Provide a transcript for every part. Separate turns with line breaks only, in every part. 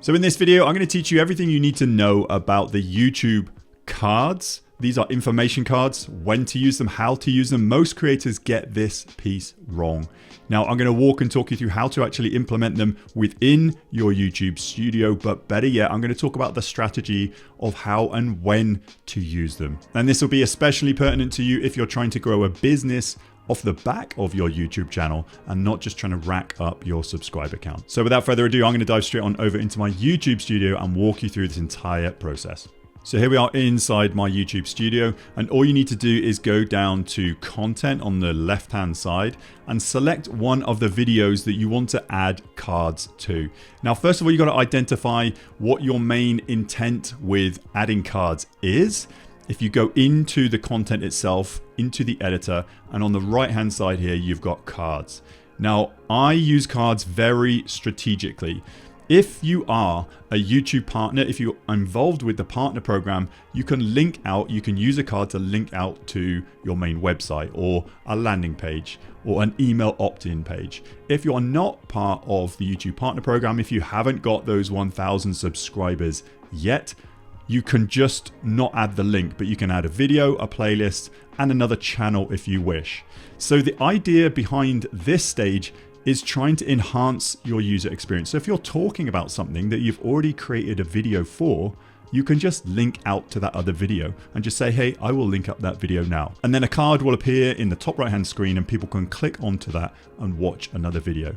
So in this video, I'm going to teach you everything you need to know about the YouTube cards. These are information cards, when to use them, how to use them. Most creators get this piece wrong. Now I'm going to walk and talk you through how to actually implement them within your YouTube studio, but better yet, I'm going to talk about the strategy of how and when to use them. And this will be especially pertinent to you if you're trying to grow a business off the back of your YouTube channel and not just trying to rack up your subscriber count. So without further ado, I'm going to dive straight on over into my YouTube studio and walk you through this entire process. So here we are inside my YouTube studio, and all you need to do is go down to content on the left hand side and select one of the videos that you want to add cards to. Now first of all, you got to identify what your main intent with adding cards is. If you go into the content itself, into the editor, and on the right hand side here you've got cards. Now I use cards very strategically. If you are a YouTube partner, if you're involved with the partner program, you can use a card to link out to your main website or a landing page or an email opt-in page. If you are not part of the YouTube partner program, if you haven't got those 1,000 subscribers yet, you can just not add the link, but you can add a video, a playlist, and another channel if you wish. So the idea behind this stage is trying to enhance your user experience. So if you're talking about something that you've already created a video for, you can just link out to that other video and just say, hey, I will link up that video now. And then a card will appear in the top right hand screen and people can click onto that and watch another video.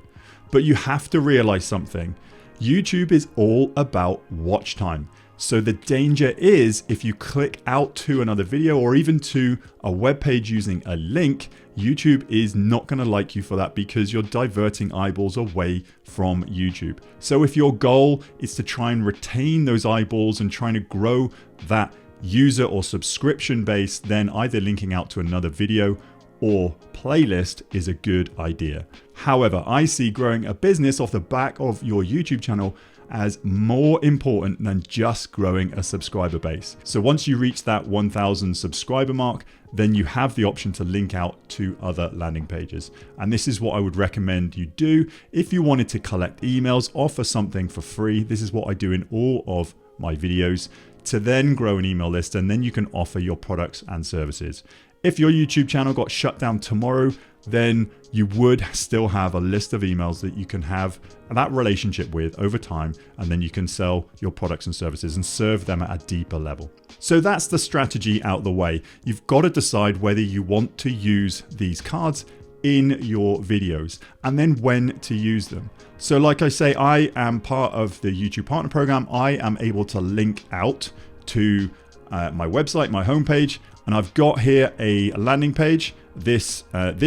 But you have to realize something. YouTube is all about watch time. So the danger is if you click out to another video or even to a web page using a link, YouTube is not going to like you for that because you're diverting eyeballs away from YouTube. So if your goal is to try and retain those eyeballs and trying to grow that user or subscription base, then either linking out to another video or playlist is a good idea. However, I see growing a business off the back of your YouTube channel as more important than just growing a subscriber base. So once you reach that 1,000 subscriber mark, then you have the option to link out to other landing pages. And this is what I would recommend you do. If you wanted to collect emails, offer something for free, this is what I do in all of my videos, to then grow an email list, and then you can offer your products and services. If your YouTube channel got shut down tomorrow, then you would still have a list of emails that you can have that relationship with over time, and then you can sell your products and services and serve them at a deeper level. So that's the strategy out the way. You've got to decide whether you want to use these cards in your videos and then when to use them. So like I say, I am part of the YouTube Partner Program. I am able to link out to my website, my homepage, and I've got here a landing page. This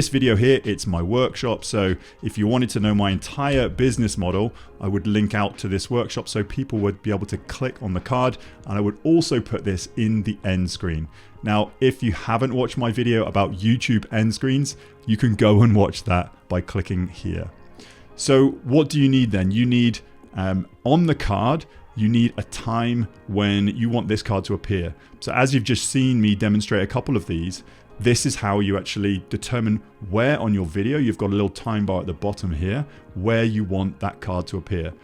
video here, it's my workshop. So if you wanted to know my entire business model, I would link out to this workshop so people would be able to click on the card, and I would also put this in the end screen. Now, if you haven't watched my video about YouTube end screens, you can go and watch that by clicking here. So what do you need then? You need on the card, you need a time when you want this card to appear. So as you've just seen me demonstrate a couple of these, this is how you actually determine where on your video, you've got a little time bar at the bottom here, where you want that card to appear.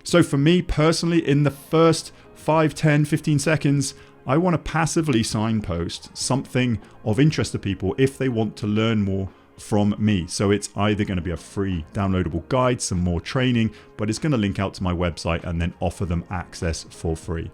So for me personally, in the first 5, 10, 15 seconds, I want to passively signpost something of interest to people if they want to learn more from me. So it's either going to be a free downloadable guide, some more training, but it's going to link out to my website and then offer them access for free.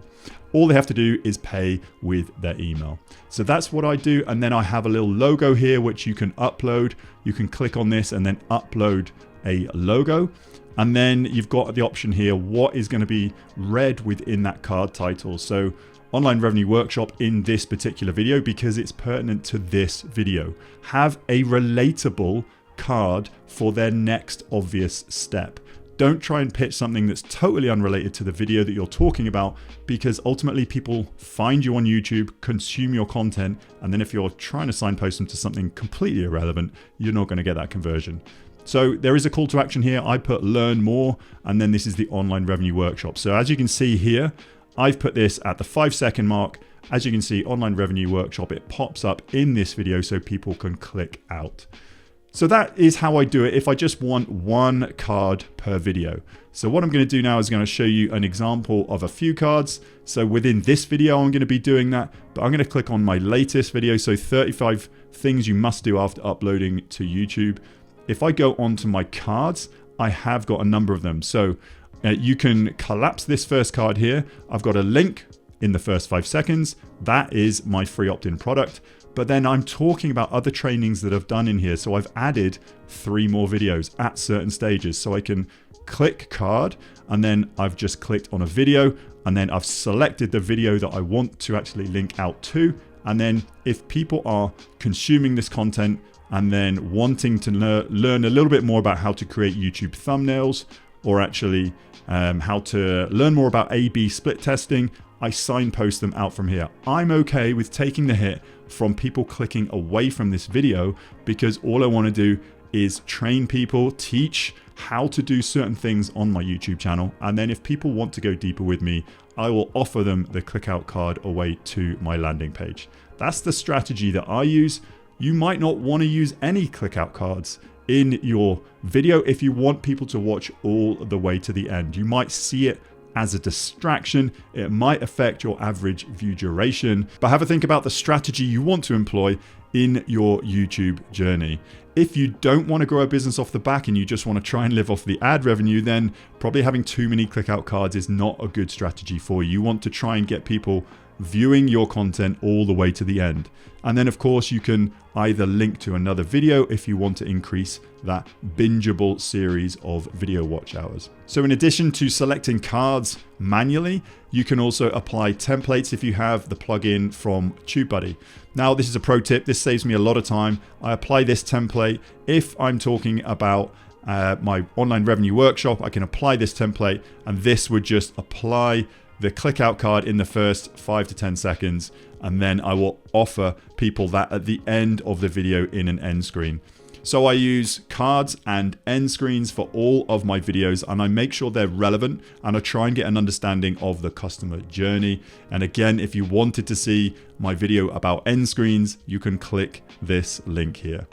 All they have to do is pay with their email. So that's what I do. And then I have a little logo here, which you can upload. You can click on this and then upload a logo. And then you've got the option here, what is going to be read within that card title. So Online Revenue Workshop in this particular video, because it's pertinent to this video. Have a relatable card for their next obvious step. Don't try and pitch something that's totally unrelated to the video that you're talking about, because ultimately people find you on YouTube, consume your content, and then if you're trying to signpost them to something completely irrelevant, you're not going to get that conversion. So there is a call to action here. I put learn more, and then this is the Online Revenue Workshop. So as you can see here, I've put this at the 5-second mark. As you can see, Online Revenue Workshop, it pops up in this video so people can click out. So that is how I do it if I just want one card per video. So what I'm going to do now is going to show you an example of a few cards. So within this video, I'm going to be doing that, but I'm going to click on my latest video. So 35 things you must do after uploading to YouTube. If I go onto my cards, I have got a number of them. So you can collapse this first card here. I've got a link in the first 5 seconds. That is my free opt-in product. But then I'm talking about other trainings that I've done in here. So I've added 3 more videos at certain stages. So I can click card, and then I've just clicked on a video, and then I've selected the video that I want to actually link out to. And then if people are consuming this content and then wanting to learn a little bit more about how to create YouTube thumbnails, or actually how to learn more about A/B split testing, I signpost them out from here. I'm okay with taking the hit from people clicking away from this video, because all I want to do is train people, teach how to do certain things on my YouTube channel. And then if people want to go deeper with me, I will offer them the click out card away to my landing page. That's the strategy that I use. You might not want to use any click out cards in your video if you want people to watch all the way to the end. You might see it as a distraction. It might affect your average view duration, but have a think about the strategy you want to employ in your YouTube journey. If you don't want to grow a business off the back and you just want to try and live off the ad revenue, then probably having too many click out cards is not a good strategy for you. You want to try and get people viewing your content all the way to the end. And then of course you can either link to another video if you want to increase that bingeable series of video watch hours. So in addition to selecting cards manually, you can also apply templates if you have the plugin from TubeBuddy. Now this is a pro tip, this saves me a lot of time. I apply this template if I'm talking about my online revenue workshop. I can apply this template, and this would just apply the click out card in the first 5 to 10 seconds, and then I will offer people that at the end of the video in an end screen. So I use cards and end screens for all of my videos, and I make sure they're relevant, and I try and get an understanding of the customer journey. And again, if you wanted to see my video about end screens, you can click this link here.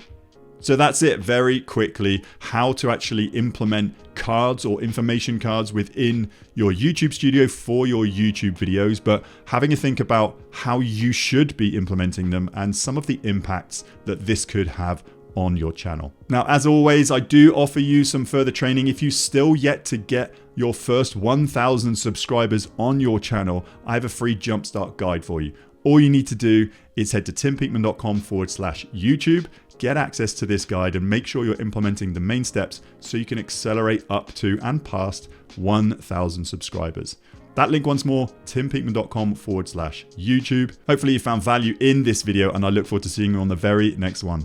So that's it very quickly, how to actually implement cards or information cards within your YouTube studio for your YouTube videos, but having a think about how you should be implementing them and some of the impacts that this could have on your channel. Now, as always, I do offer you some further training. If you still yet to get your first 1,000 subscribers on your channel, I have a free jumpstart guide for you. All you need to do is head to timpeakman.com/YouTube, get access to this guide, and make sure you're implementing the main steps so you can accelerate up to and past 1,000 subscribers. That link once more, timpeakman.com/YouTube. Hopefully you found value in this video, and I look forward to seeing you on the very next one.